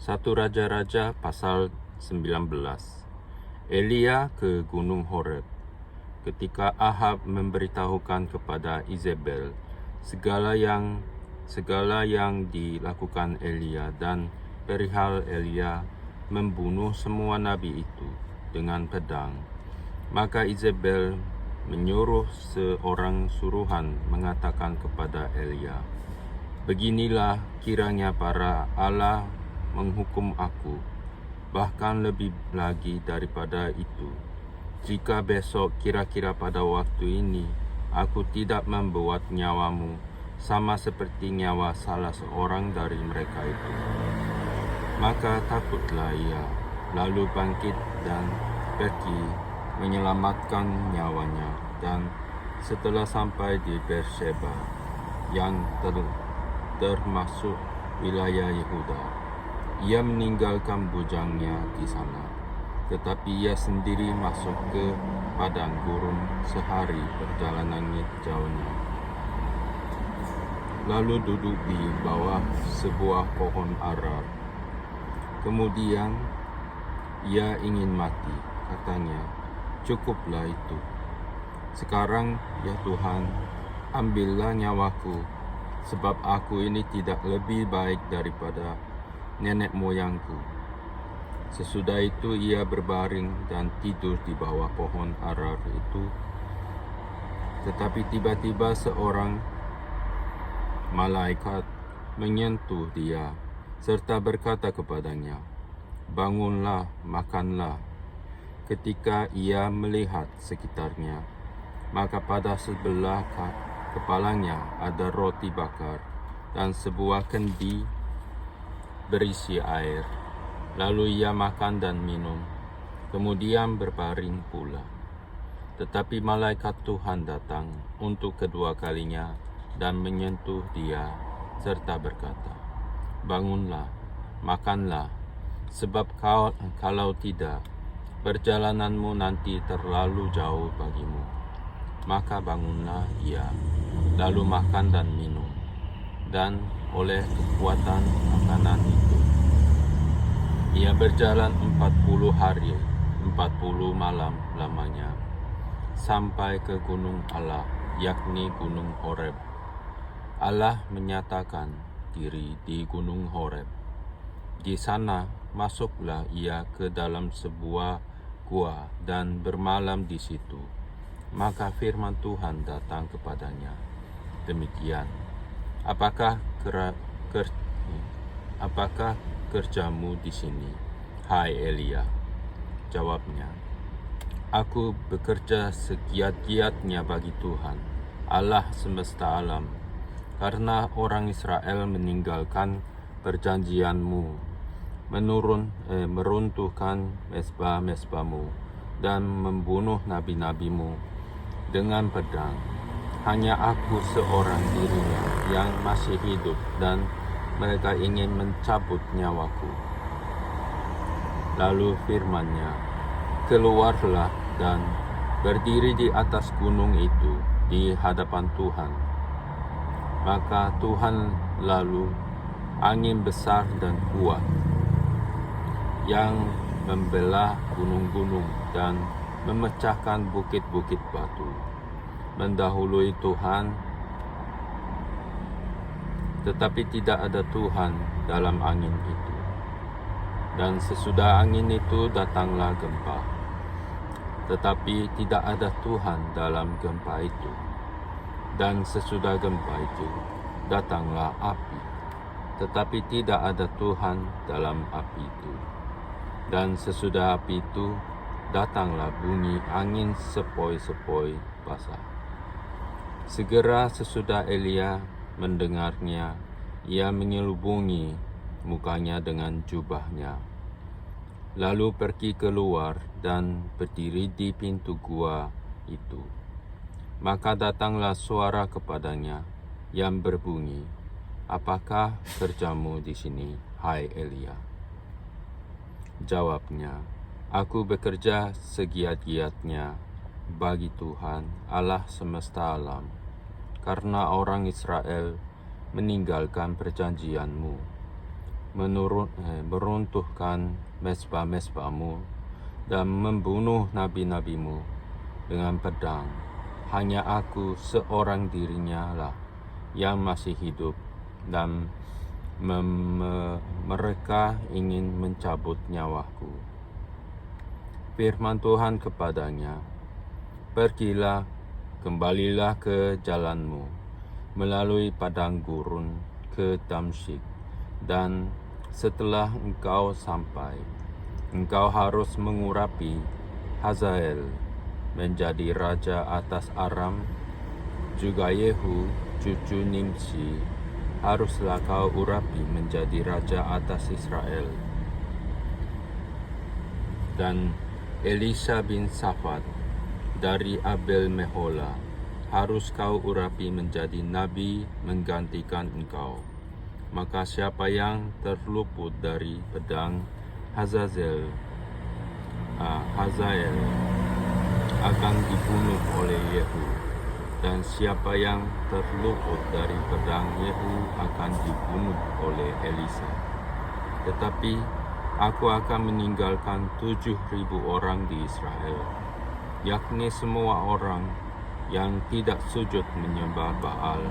1 Raja-Raja pasal 19. Elia ke Gunung Horeb. Ketika Ahab memberitahukan kepada Izebel segala yang dilakukan Elia dan perihal Elia membunuh semua nabi itu dengan pedang, maka Izebel menyuruh seorang suruhan mengatakan kepada Elia, "Beginilah kiranya para Allah menghukum aku, bahkan lebih lagi daripada itu, jika besok kira-kira pada waktu ini aku tidak membuat nyawamu sama seperti nyawa salah seorang dari mereka itu." Maka takutlah ia, lalu bangkit dan pergi menyelamatkan nyawanya, dan setelah sampai di Beersheba yang termasuk wilayah Yehuda, ia meninggalkan bujangnya di sana, tetapi ia sendiri masuk ke padang gurun sehari perjalanan jauhnya, lalu duduk di bawah sebuah pohon ara. Kemudian ia ingin mati, katanya, "Cukuplah itu. Sekarang, ya Tuhan, ambillah nyawaku, sebab aku ini tidak lebih baik daripada nenek moyangku." Sesudah itu ia berbaring dan tidur di bawah pohon ara itu. Tetapi tiba-tiba seorang malaikat menyentuh dia serta berkata kepadanya, "Bangunlah, makanlah." Ketika ia melihat sekitarnya, maka pada sebelah kepalanya ada roti bakar dan sebuah kendi berisi air. Lalu ia makan dan minum, kemudian berbaring pula. Tetapi malaikat Tuhan datang untuk kedua kalinya dan menyentuh dia serta berkata, "Bangunlah, makanlah, sebab kalau tidak, perjalananmu nanti terlalu jauh bagimu." Maka bangunlah ia, lalu makan dan minum, dan oleh kekuatan makanan itu ia berjalan 40 hari, 40 malam lamanya, sampai ke gunung Allah, yakni Gunung Horeb. Allah menyatakan diri di Gunung Horeb. Di sana masuklah ia ke dalam sebuah gua dan bermalam di situ. Maka firman Tuhan datang kepadanya, demikian, Apakah kerjamu di sini, hai Elia?" Jawabnya, "Aku bekerja segiat-giatnya bagi Tuhan, Allah semesta alam, karena orang Israel meninggalkan perjanjianmu, meruntuhkan mesbah-mesbahmu, dan membunuh nabi-nabimu dengan pedang. Hanya aku seorang dirinya yang masih hidup, dan mereka ingin mencabut nyawaku." Lalu firman-Nya, "Keluarlah dan berdiri di atas gunung itu di hadapan Tuhan." Maka Tuhan lalu angin besar dan kuat yang membelah gunung-gunung dan memecahkan bukit-bukit batu mendahului Tuhan, tetapi tidak ada Tuhan dalam angin itu. Dan sesudah angin itu datanglah gempa, tetapi tidak ada Tuhan dalam gempa itu. Dan sesudah gempa itu datanglah api, tetapi tidak ada Tuhan dalam api itu. Dan sesudah api itu datanglah bunyi angin sepoi-sepoi basah. Segera sesudah Elia mendengarnya, ia menyelubungi mukanya dengan jubahnya, lalu pergi keluar dan berdiri di pintu gua itu. Maka datanglah suara kepadanya yang berbunyi, "Apakah kerjamu di sini, hai Elia?" Jawabnya, "Aku bekerja segiat-giatnya bagi Tuhan, Allah semesta alam, karena orang Israel meninggalkan perjanjianmu, meruntuhkan mesbah-mesbahmu dan membunuh nabi-nabimu dengan pedang. Hanya aku seorang dirinya lah yang masih hidup, dan mereka ingin mencabut nyawaku. Firman Tuhan kepadanya, pergilah, kembalilah ke jalanmu, melalui padang gurun ke Damsyik, dan setelah engkau sampai, engkau harus mengurapi Hazael menjadi raja atas Aram, juga Yehu cucu Nimsi haruslah kau urapi menjadi raja atas Israel. Dan Elisa bin Safat dari Abel Mehola harus kau urapi menjadi nabi menggantikan engkau. Maka siapa yang terluput dari pedang Hazael akan dibunuh oleh Yehu, dan siapa yang terluput dari pedang Yehu akan dibunuh oleh Elisa. Tetapi aku akan meninggalkan 7.000 orang di Israel, yakni semua orang yang tidak sujud menyembah Baal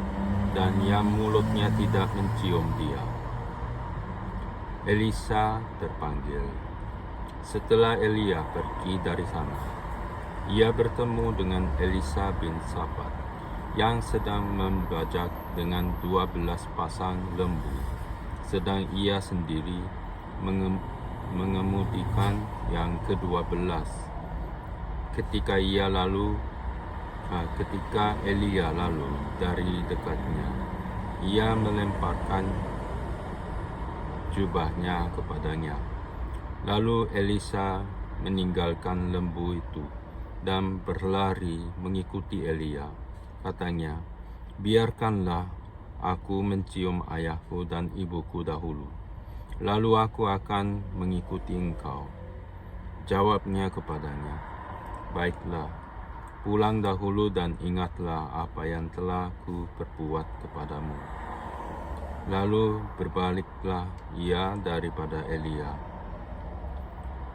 dan yang mulutnya tidak mencium dia. Elisa terpanggil. Setelah Elia pergi dari sana, ia bertemu dengan Elisa bin Safat yang sedang membajak dengan 12 pasang lembu, sedang ia sendiri mengemudikan yang ke-12. Ketika Elia lalu dari dekatnya, ia melemparkan jubahnya kepadanya. Lalu Elisa meninggalkan lembu itu dan berlari mengikuti Elia. Katanya, biarkanlah aku mencium ayahku dan ibuku dahulu, lalu aku akan mengikuti engkau. Jawabnya kepadanya, baiklah, pulang dahulu dan ingatlah apa yang telah ku perbuat kepadamu. Lalu berbaliklah ia daripada Elia.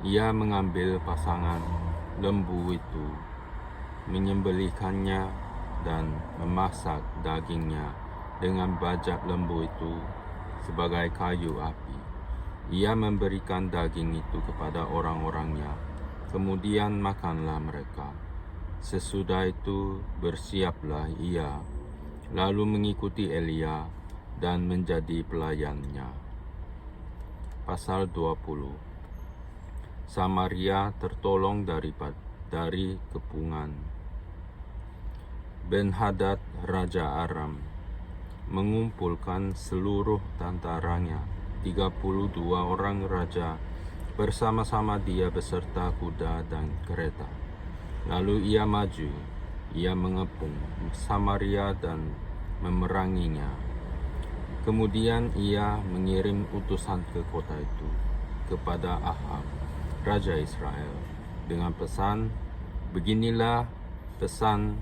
Ia mengambil pasangan lembu itu, menyembelihkannya dan memasak dagingnya dengan bajak lembu itu sebagai kayu api. Ia memberikan daging itu kepada orang-orangnya, kemudian makanlah mereka. Sesudah itu bersiaplah ia, lalu mengikuti Elia dan menjadi pelayannya. Pasal 20. Samaria tertolong dari kepungan. Ben-Hadad Raja Aram mengumpulkan seluruh tentaranya, 32 orang raja bersama-sama dia beserta kuda dan kereta. Lalu ia maju, ia mengepung Samaria dan memeranginya. Kemudian ia mengirim utusan ke kota itu kepada Ahab, Raja Israel, dengan pesan, beginilah pesan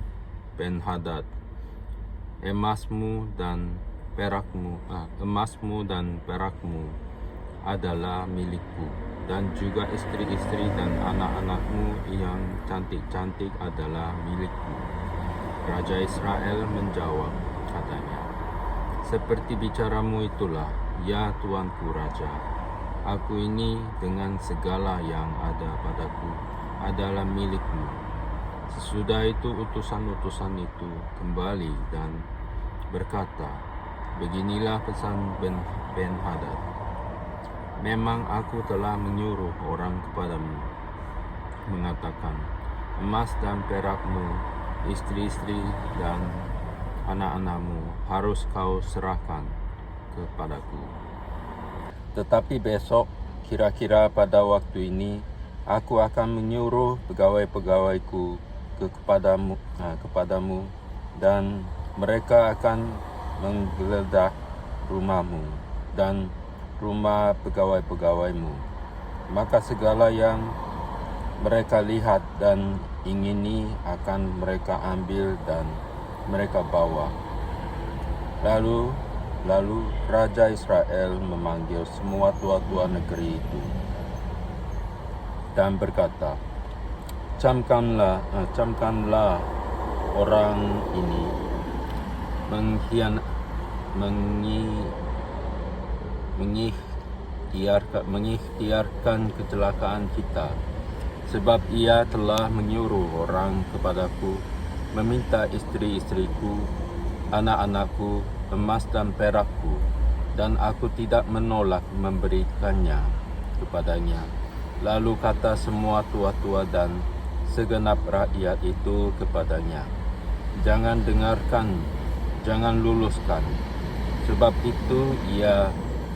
Ben-Hadad, emasmu dan perakmu adalah milikku, dan juga istri-istri dan anak-anakmu yang cantik-cantik adalah milikku. Raja Israel menjawab, katanya, seperti bicaramu itulah, ya tuanku raja. Aku ini dengan segala yang ada padaku adalah milikmu. Sesudah itu utusan-utusan itu kembali dan berkata, beginilah pesan Ben-Hadad. Memang aku telah menyuruh orang kepadamu, mengatakan, emas dan perakmu, istri-istri dan anak-anakmu harus kau serahkan kepadaku. Tetapi besok, kira-kira pada waktu ini, aku akan menyuruh pegawai-pegawaiku kepadamu, dan mereka akan menggeledah rumahmu dan rumah pegawai-pegawaimu. Maka segala yang mereka lihat dan ingini akan mereka ambil dan mereka bawa. Lalu Lalu Raja Israel memanggil semua tua-tua negeri itu dan berkata, camkanlah orang ini mengikhtiarkan kecelakaan kita, sebab ia telah menyuruh orang kepadaku meminta istri-istriku, anak-anakku, emas dan perakku, dan aku tidak menolak memberikannya kepadanya. Lalu kata semua tua-tua dan segenap rakyat itu kepadanya, jangan dengarkan, jangan luluskan. Sebab itu ia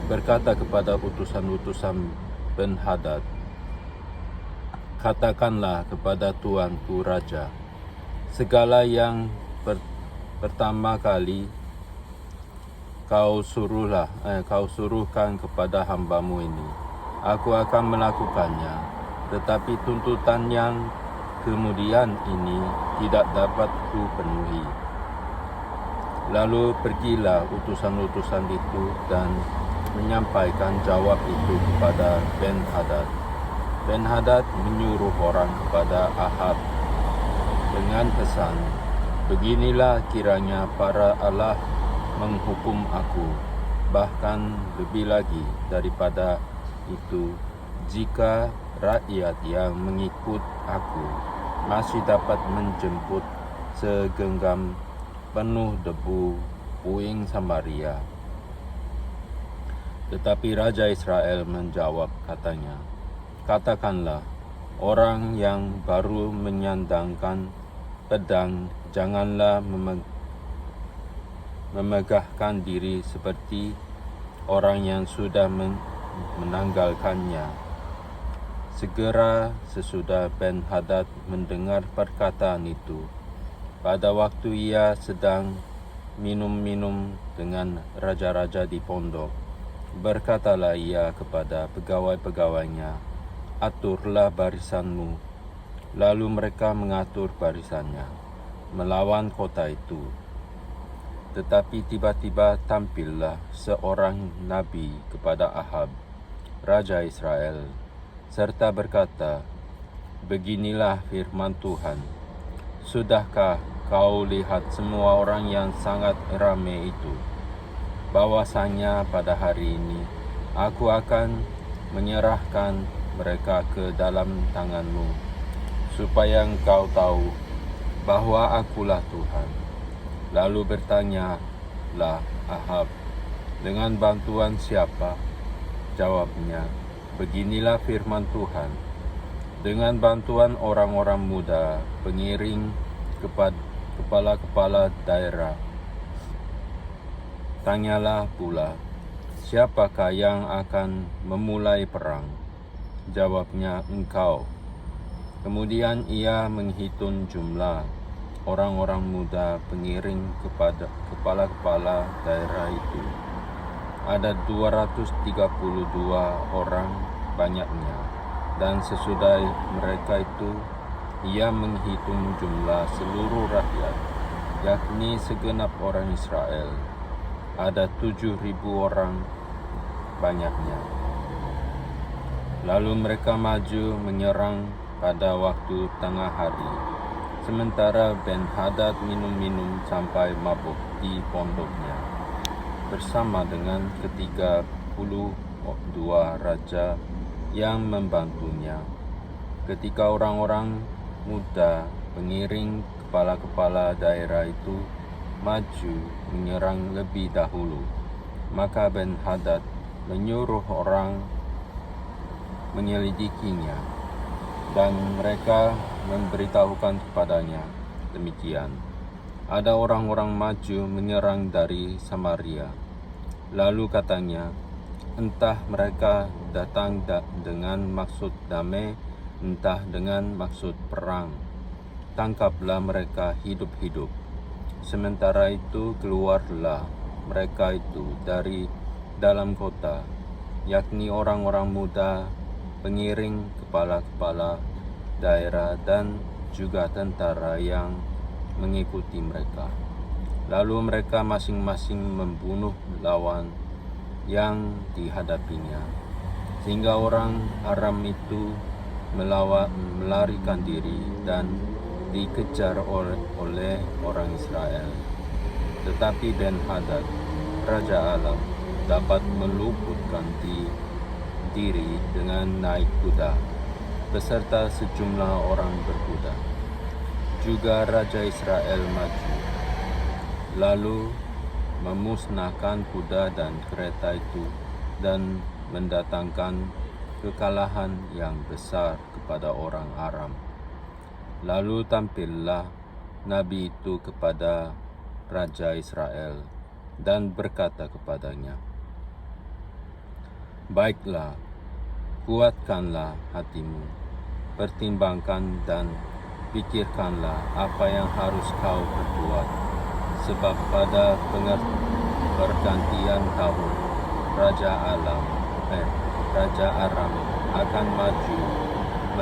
berkata kepada utusan-utusan Ben-Hadad, katakanlah kepada tuanku raja, segala yang pertama kali kau suruhkan kepada hambamu ini, aku akan melakukannya. Tetapi tuntutan yang kemudian ini tidak dapat ku penuhi. Lalu pergilah utusan-utusan itu dan menyampaikan jawab itu kepada Ben-Hadad. Ben-Hadad menyuruh orang kepada Ahab dengan pesan, beginilah kiranya para Allah menghukum aku, bahkan lebih lagi daripada itu, jika rakyat yang mengikut aku masih dapat menjemput segenggam penuh debu puing Samaria. Tetapi Raja Israel menjawab katanya, katakanlah, orang yang baru menyandangkan pedang janganlah memegahkan diri seperti orang yang sudah menanggalkannya. Segera sesudah Ben-Hadad mendengar perkataan itu, pada waktu ia sedang minum-minum dengan raja-raja di pondok, berkatalah ia kepada pegawai-pegawainya, aturlah barisanmu. Lalu mereka mengatur barisannya melawan kota itu. Tetapi tiba-tiba tampillah seorang nabi kepada Ahab, Raja Israel, serta berkata, beginilah firman Tuhan, sudahkah kau lihat semua orang yang sangat ramai itu? Bahwasanya pada hari ini aku akan menyerahkan mereka ke dalam tanganmu, supaya engkau tahu bahwa akulah Tuhan. Lalu bertanyalah Ahab, dengan bantuan siapa? Jawabnya, beginilah firman Tuhan, dengan bantuan orang-orang muda, pengiring kepala-kepala daerah. Tanyalah pula, siapakah yang akan memulai perang? Jawabnya, engkau. Kemudian ia menghitung jumlah orang-orang muda pengiring kepada kepala-kepala daerah itu. Ada 232 orang banyaknya, dan sesudah mereka itu ia menghitung jumlah seluruh rakyat, yakni segenap orang Israel. Ada 7.000 orang banyaknya. Lalu mereka maju menyerang pada waktu tengah hari, sementara Ben-Hadad minum-minum sampai mabuk di pondoknya, bersama dengan ke-32 raja yang membantunya. Ketika orang-orang muda pengiring kepala-kepala daerah itu maju menyerang lebih dahulu, maka Ben-Hadad menyuruh orang menyelidikinya, dan mereka memberitahukan kepadanya demikian, ada orang-orang maju menyerang dari Samaria. Lalu katanya, entah mereka datang dengan maksud damai, entah dengan maksud perang. Tangkaplah mereka hidup-hidup. Sementara itu keluarlah mereka itu dari dalam kota, yakni orang-orang muda, pengiring kepala-kepala daerah, dan juga tentara yang mengikuti mereka. Lalu mereka masing-masing membunuh lawan yang dihadapinya, sehingga orang Aram itu melarikan diri dan dikejar oleh orang Israel. Tetapi Ben-Hadad, Raja Alam, dapat meluputkan diri dengan naik kuda, beserta sejumlah orang berkuda. Juga Raja Israel maju, lalu memusnahkan kuda dan kereta itu dan mendatangkan kekalahan yang besar kepada orang Aram. Lalu tampillah Nabi itu kepada Raja Israel dan berkata kepadanya, "Baiklah, kuatkanlah hatimu, pertimbangkan dan pikirkanlah apa yang harus kau perbuat, sebab pada pergantian tahun Raja Aram akan maju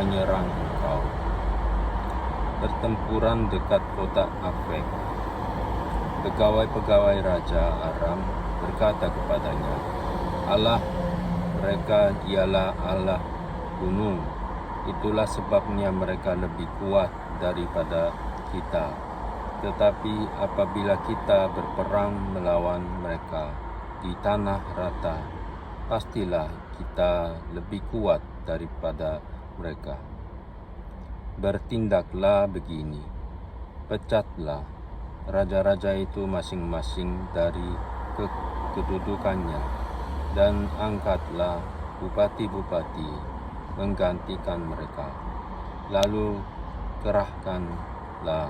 menyerang engkau." Pertempuran dekat kota Afek. Pegawai-pegawai Raja Aram berkata kepadanya, "Allah mereka ialah Allah gunung. Itulah sebabnya mereka lebih kuat daripada kita. Tetapi apabila kita berperang melawan mereka di tanah rata, pastilah kita lebih kuat daripada mereka. Bertindaklah begini, pecatlah raja-raja itu masing-masing dari kedudukannya, dan angkatlah bupati-bupati menggantikan mereka. Lalu kerahkanlah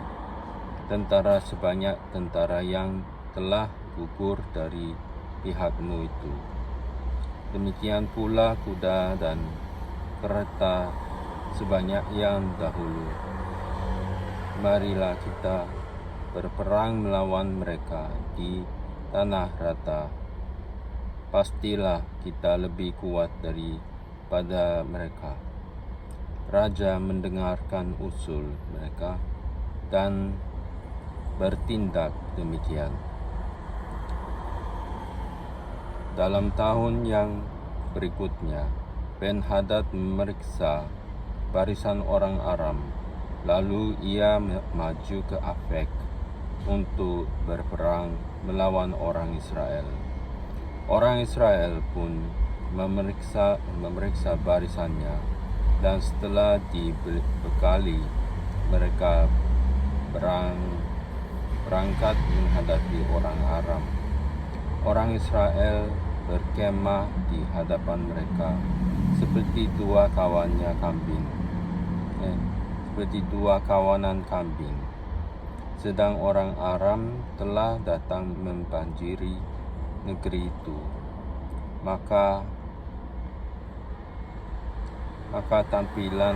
tentara sebanyak tentara yang telah gugur dari pihakmu itu. Demikian pula kuda dan kereta sebanyak yang dahulu. Marilah kita berperang melawan mereka di tanah rata. Pastilah kita lebih kuat daripada mereka." Raja mendengarkan usul mereka dan bertindak demikian. Dalam tahun yang berikutnya, Ben-Hadad memeriksa barisan orang Aram, lalu ia maju ke Afek untuk berperang melawan orang Israel. Orang Israel pun memeriksa barisannya, dan setelah dibekali, mereka berangkat menghadapi orang Aram. Orang Israel berkemah di hadapan mereka seperti dua kawanan kambing. Sedang orang Aram telah datang membanjiri negeri itu. Maka tampillah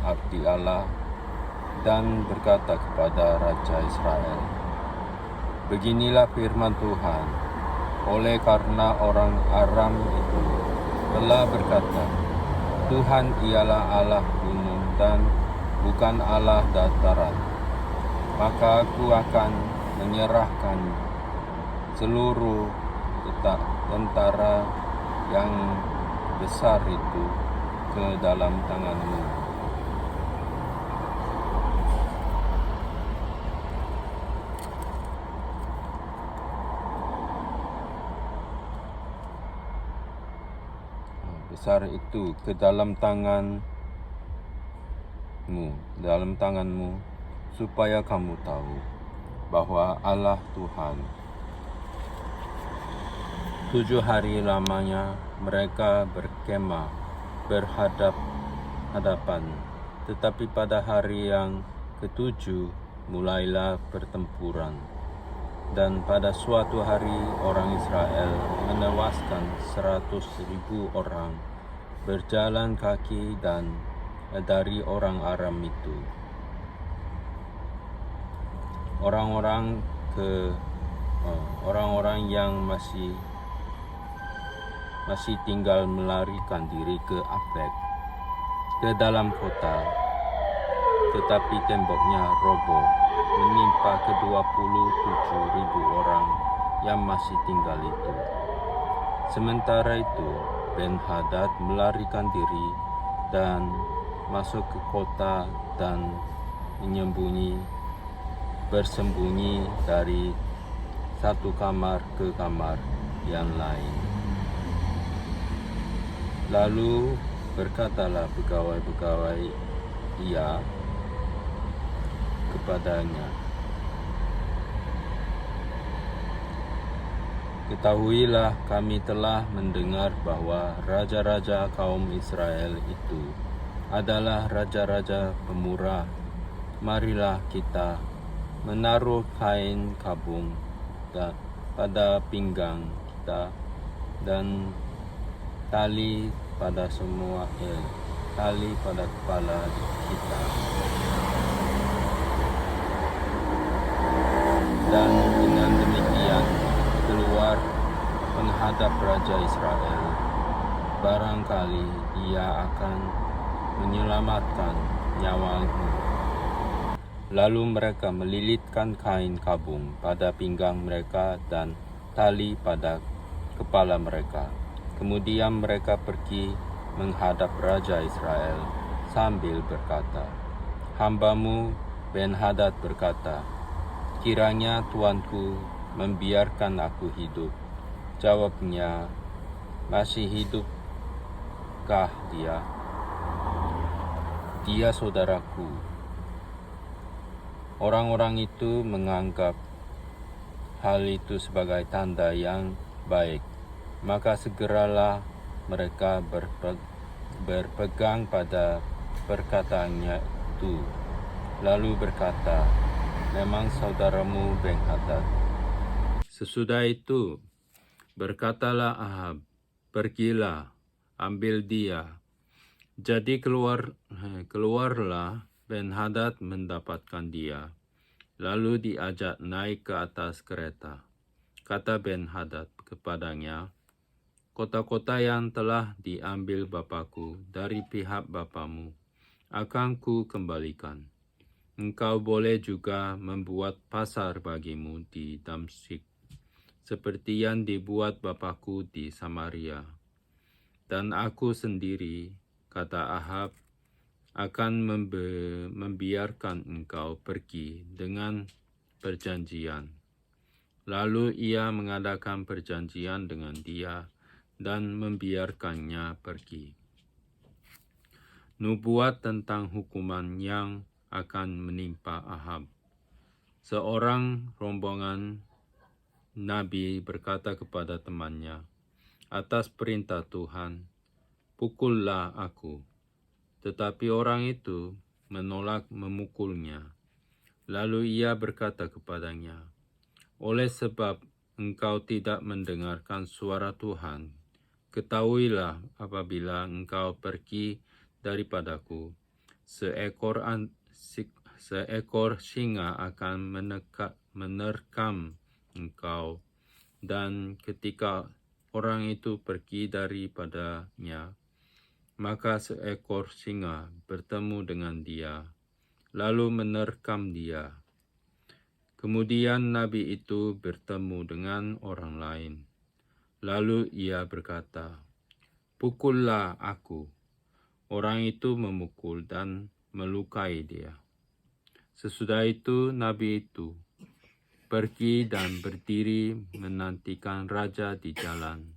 abdi Allah dan berkata kepada Raja Israel, "Beginilah firman Tuhan, oleh karena orang Aram itu telah berkata, Tuhan ialah Allah gunung dan bukan Allah dataran, maka aku akan menyerahkan seluruh tentara yang besar itu ke dalam tanganmu." Besar itu ke dalam tanganmu, supaya kamu tahu bahwa Allah Tuhan. 7 hari lamanya mereka berkemah berhadapan, tetapi pada hari yang ke-7 mulailah pertempuran. Dan pada suatu hari orang Israel menewaskan 100.000 orang berjalan kaki dan dari orang Aram itu. Orang-orang yang masih tinggal melarikan diri ke Afek, ke dalam kota, tetapi temboknya roboh menimpa ke-27.000 orang yang masih tinggal itu. Sementara itu, Ben-Hadad melarikan diri dan masuk ke kota dan bersembunyi dari satu kamar ke kamar yang lain. Lalu berkatalah pegawai-pegawai dia kepadanya, "Ketahuilah, kami telah mendengar bahwa raja-raja kaum Israel itu adalah raja-raja pemurah. Marilah kita menaruh kain kabung pada pinggang kita dan tali pada kepala kita. Dan dengan demikian keluar menghadap Raja Israel. Barangkali ia akan menyelamatkan nyawamu." Lalu mereka melilitkan kain kabung pada pinggang mereka dan tali pada kepala mereka. Kemudian mereka pergi menghadap Raja Israel sambil berkata, "Hambamu Ben-Hadad berkata, 'Kiranya tuanku membiarkan aku hidup.' Jawabnya, 'Masih hidupkah dia? Dia saudaraku.' Orang-orang itu menganggap hal itu sebagai tanda yang baik. Maka segeralah mereka berpegang pada perkataannya itu, lalu berkata, 'Memang saudaramu Ben-Hadad.' Sesudah itu berkatalah Ahab, 'Pergilah, ambil dia.' Jadi keluarlah Ben-Hadad mendapatkan dia, lalu diajak naik ke atas kereta. Kata Ben-Hadad kepadanya, 'Kota-kota yang telah diambil bapaku dari pihak bapamu akan ku kembalikan. Engkau boleh juga membuat pasar bagimu di Damsyik, seperti yang dibuat bapaku di Samaria. Dan aku sendiri,' kata Ahab, 'akan membiarkan engkau pergi dengan perjanjian.' Lalu ia mengadakan perjanjian dengan dia dan membiarkannya pergi." Nubuat tentang hukuman yang akan menimpa Ahab. Seorang rombongan Nabi berkata kepada temannya, "Atas perintah Tuhan, pukullah aku." Tetapi orang itu menolak memukulnya. Lalu ia berkata kepadanya, "Oleh sebab engkau tidak mendengarkan suara Tuhan, ketahuilah apabila engkau pergi daripadaku, seekor singa akan menerkam engkau, dan ketika orang itu pergi daripadanya, maka seekor singa bertemu dengan dia, lalu menerkam dia. Kemudian nabi itu bertemu dengan orang lain. Lalu ia berkata, 'Pukullah aku.' Orang itu memukul dan melukai dia. Sesudah itu nabi itu pergi dan berdiri menantikan raja di jalan,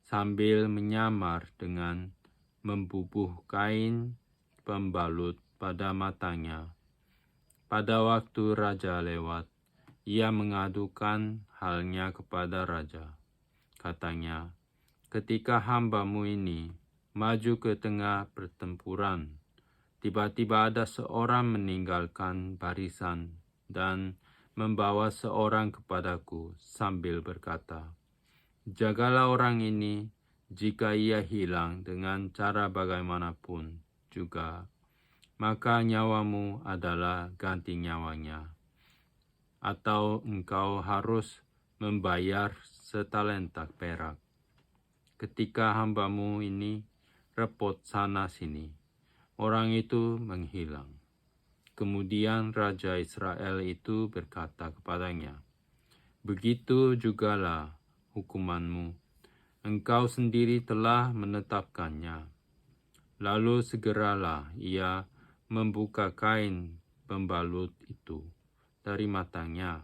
sambil menyamar dengan membubuh kain pembalut pada matanya. Pada waktu raja lewat, ia mengadukan halnya kepada raja. Katanya, 'Ketika hambamu ini maju ke tengah pertempuran, tiba-tiba ada seorang meninggalkan barisan dan membawa seorang kepadaku sambil berkata, "Jagalah orang ini, jika ia hilang dengan cara bagaimanapun juga, maka nyawamu adalah ganti nyawanya, atau engkau harus membayar setalenta perak." Ketika hambamu ini repot sana-sini, orang itu menghilang. Kemudian Raja Israel itu berkata kepadanya, "Begitu jugalah hukumanmu. Engkau sendiri telah menetapkannya." Lalu segeralah ia membuka kain pembalut itu dari matanya,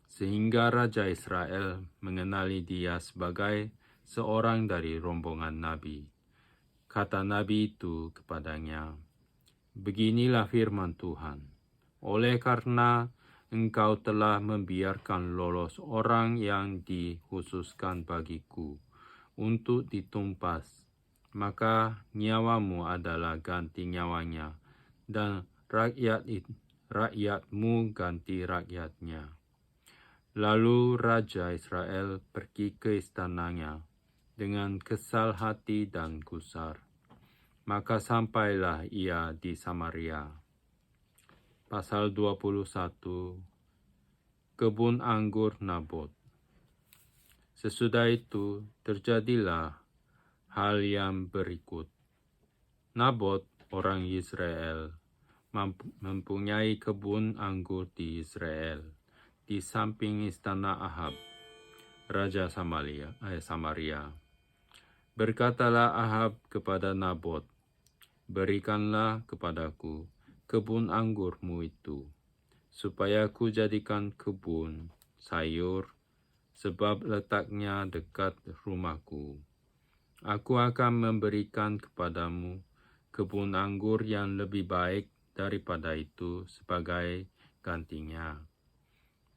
sehingga Raja Israel mengenali dia sebagai seorang dari rombongan nabi. Kata nabi itu kepadanya, "Beginilah firman Tuhan, oleh karena engkau telah membiarkan lolos orang yang dikhususkan bagiku untuk ditumpas, maka nyawamu adalah ganti nyawanya, dan rakyatmu ganti rakyatnya." Lalu Raja Israel pergi ke istananya dengan kesal hati dan gusar. Maka sampailah ia di Samaria. Pasal 21, kebun anggur Nabot. Sesudah itu terjadilah hal yang berikut. Nabot, orang Israel, mempunyai kebun anggur di Israel, di samping istana Ahab, Raja Samaria. Berkatalah Ahab kepada Nabot, "Berikanlah kepadaku kebun anggurmu itu, supaya ku jadikan kebun sayur, sebab letaknya dekat rumahku. Aku akan memberikan kepadamu kebun anggur yang lebih baik daripada itu sebagai gantinya.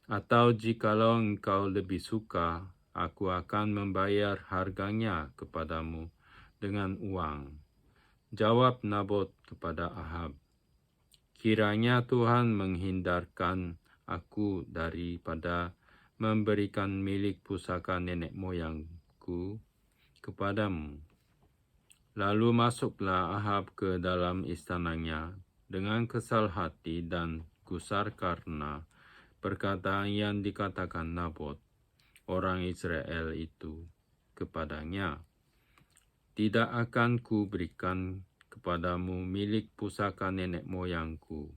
Atau jikalau engkau lebih suka, aku akan membayar harganya kepadamu dengan uang." Jawab Nabot kepada Ahab, "Kiranya Tuhan menghindarkan aku daripada memberikan milik pusaka nenek moyangku kepadamu." Lalu masuklah Ahab ke dalam istananya dengan kesal hati dan gusar karena perkataan yang dikatakan Nabot, orang Israel itu, kepadanya, "Tidak akan ku berikan kepadamu milik pusaka nenek moyangku."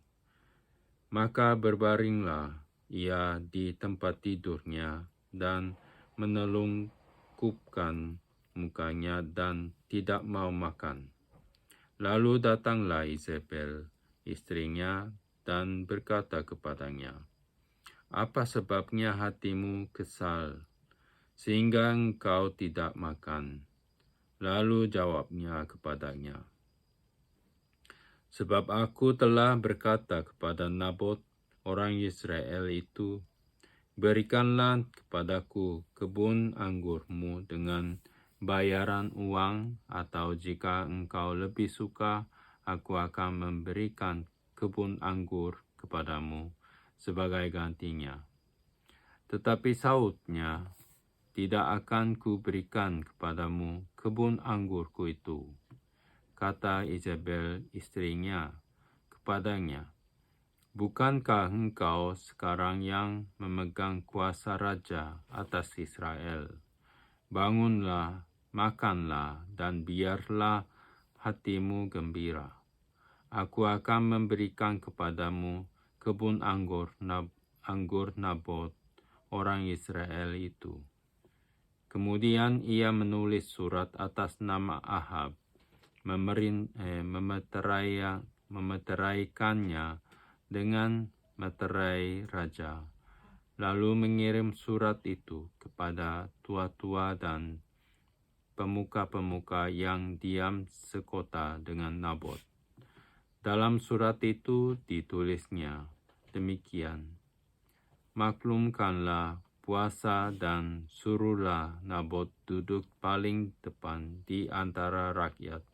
Maka berbaringlah ia di tempat tidurnya dan menelungkupkan mukanya dan tidak mau makan. Lalu datanglah Izebel, istrinya, dan berkata kepadanya, "Apa sebabnya hatimu kesal, sehingga engkau tidak makan?" Lalu jawabnya kepadanya, "Sebab aku telah berkata kepada Nabot, orang Israel itu, berikanlah kepadaku kebun anggurmu dengan bayaran uang, atau jika engkau lebih suka, aku akan memberikan kebun anggur kepadamu sebagai gantinya." Tetapi sautnya, "Tidak akan kuberikan kepadamu kebun anggurku itu." Kata Izebel istrinya kepadanya, "Bukankah engkau sekarang yang memegang kuasa raja atas Israel? Bangunlah, makanlah, dan biarlah hatimu gembira. Aku akan memberikan kepadamu kebun anggur Nabot, orang Israel itu." Kemudian ia menulis surat atas nama Ahab, memeteraikannya dengan meterai raja, lalu mengirim surat itu kepada tua-tua dan pemuka-pemuka yang diam sekota dengan Nabot. Dalam surat itu ditulisnya demikian, "Maklumkanlah puasa dan suruhlah Nabot duduk paling depan di antara rakyat.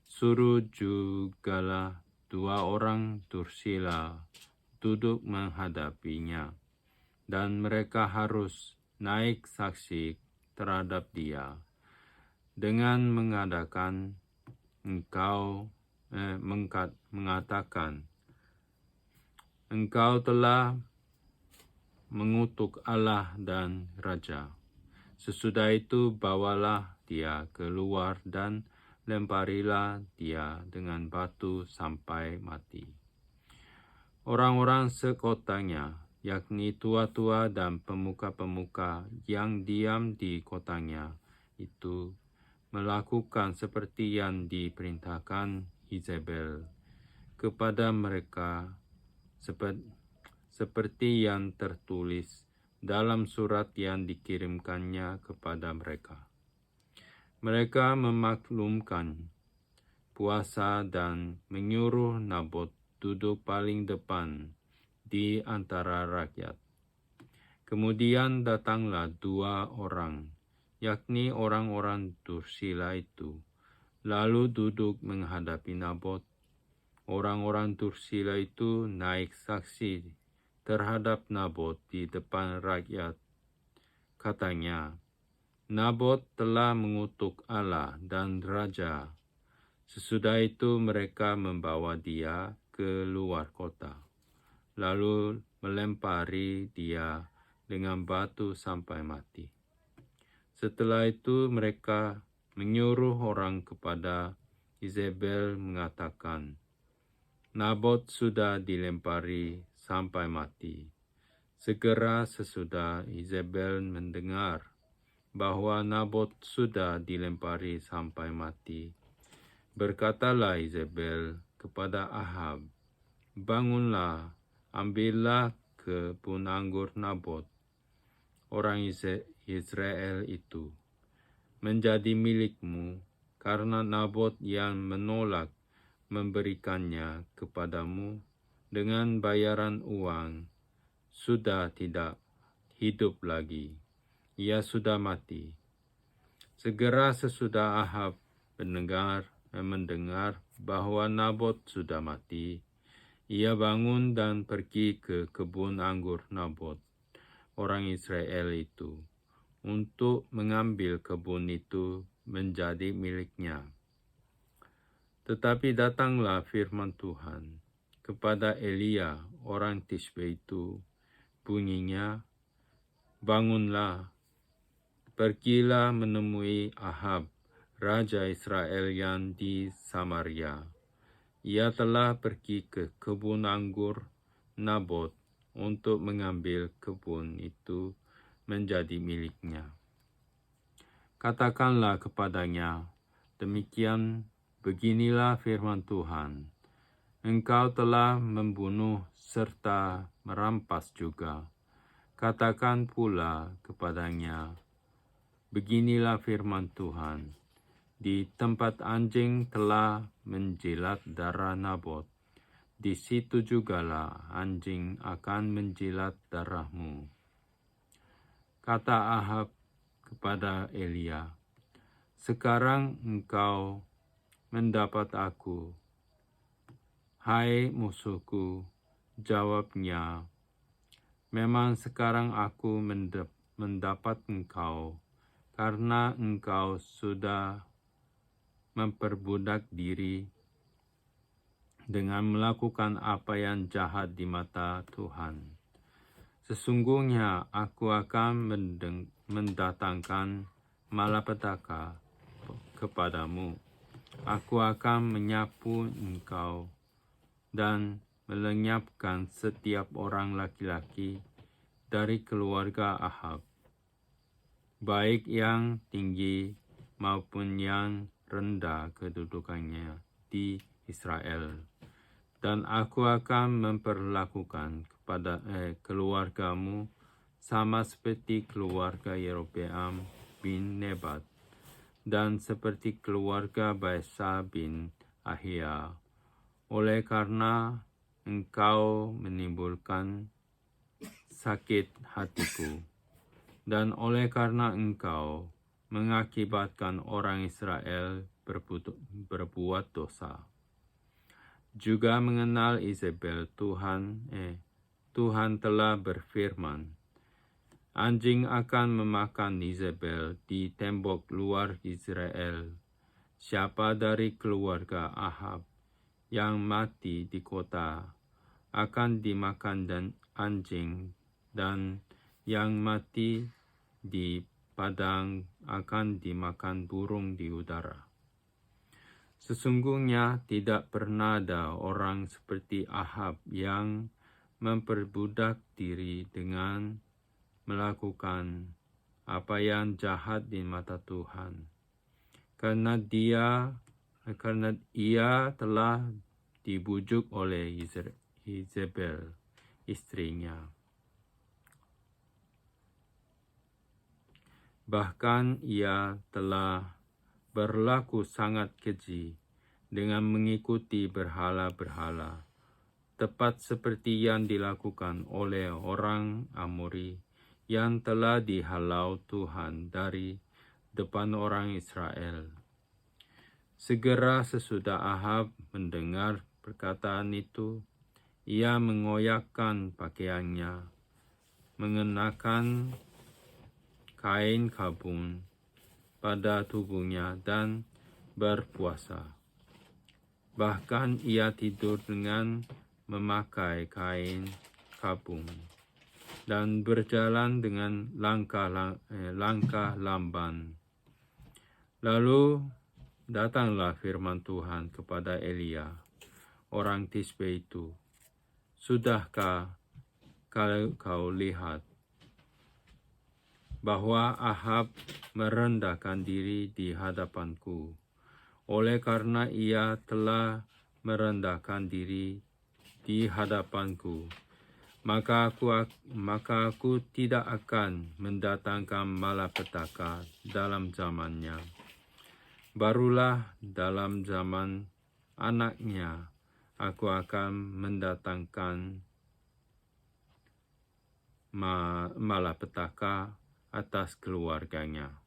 Suruh jugalah 2 orang dursila duduk menghadapinya, dan mereka harus naik saksi terhadap dia dengan mengatakan, engkau telah mengutuk Allah dan Raja." Sesudah itu bawalah dia keluar dan lemparilah dia dengan batu sampai mati. Orang-orang sekotanya, yakni tua-tua dan pemuka-pemuka yang diam di kotanya itu, melakukan seperti yang diperintahkan Izebel kepada mereka, seperti yang tertulis dalam surat yang dikirimkannya kepada mereka. Mereka memaklumkan puasa dan menyuruh Nabot duduk paling depan di antara rakyat. Kemudian datanglah 2 orang, yakni orang-orang Dursila itu, lalu duduk menghadapi Nabot. Orang-orang Dursila itu naik saksi terhadap Nabot di depan rakyat. Katanya, Nabot telah mengutuk Allah dan raja. Sesudah itu mereka membawa dia ke luar kota, lalu melempari dia dengan batu sampai mati. Setelah itu mereka menyuruh orang kepada Izebel mengatakan, Nabot sudah dilempari sampai mati. Segera sesudah Izebel mendengar bahwa Nabot sudah dilempari sampai mati, berkatalah Izebel kepada Ahab, bangunlah, ambillah kebun anggur Nabot, orang Israel itu, menjadi milikmu, karena Nabot yang menolak memberikannya kepadamu dengan bayaran uang sudah tidak hidup lagi. Ia sudah mati. Segera sesudah Ahab mendengar bahwa Nabot sudah mati, ia bangun dan pergi ke kebun anggur Nabot, orang Israel itu, untuk mengambil kebun itu menjadi miliknya. Tetapi datanglah firman Tuhan kepada Elia, orang Tisbe itu, bunyinya, bangunlah, pergilah menemui Ahab, Raja Israel yang di Samaria. Ia telah pergi ke kebun anggur Nabot untuk mengambil kebun itu menjadi miliknya. Katakanlah kepadanya, demikian beginilah firman Tuhan. Engkau telah membunuh serta merampas juga. Katakan pula kepadanya, beginilah firman Tuhan. Di tempat anjing telah menjilat darah Nabot, di situ jugalah anjing akan menjilat darahmu. Kata Ahab kepada Elia, sekarang engkau mendapat aku. Hai musuhku, jawabnya, memang sekarang aku mendapat engkau, karena engkau sudah memperbudak diri dengan melakukan apa yang jahat di mata Tuhan. Sesungguhnya aku akan mendatangkan malapetaka kepadamu. Aku akan menyapu engkau dan melenyapkan setiap orang laki-laki dari keluarga Ahab, baik yang tinggi maupun yang rendah kedudukannya di Israel. Dan aku akan memperlakukan kepada keluargamu sama seperti keluarga Yerobeam bin Nebat dan seperti keluarga Baasa bin Ahia, oleh karena engkau menimbulkan sakit hatiku, dan oleh karena engkau mengakibatkan orang Israel berbuat dosa. Juga mengenal Izebel, Tuhan telah berfirman, anjing akan memakan Izebel di tembok luar Israel. Siapa dari keluarga Ahab yang mati di kota akan dimakan dan anjing, dan yang mati di padang akan dimakan burung di udara. Sesungguhnya tidak pernah ada orang seperti Ahab yang memperbudak diri dengan melakukan apa yang jahat di mata Tuhan. Karena ia telah dibujuk oleh Yezebel, istrinya. Bahkan ia telah berlaku sangat keji dengan mengikuti berhala-berhala, tepat seperti yang dilakukan oleh orang Amori yang telah dihalau Tuhan dari depan orang Israel. Segera sesudah Ahab mendengar perkataan itu, ia mengoyakkan pakaiannya, mengenakan kain kabung pada tubuhnya dan berpuasa. Bahkan ia tidur dengan memakai kain kabung dan berjalan dengan langkah lamban. Lalu datanglah firman Tuhan kepada Elia, orang Tisbe itu. Sudahkah kau lihat bahwa Ahab merendahkan diri di hadapanku? Oleh karena ia telah merendahkan diri di hadapanku, maka aku tidak akan mendatangkan malapetaka dalam zamannya. Barulah dalam zaman anaknya aku akan mendatangkan malapetaka atas keluarganya.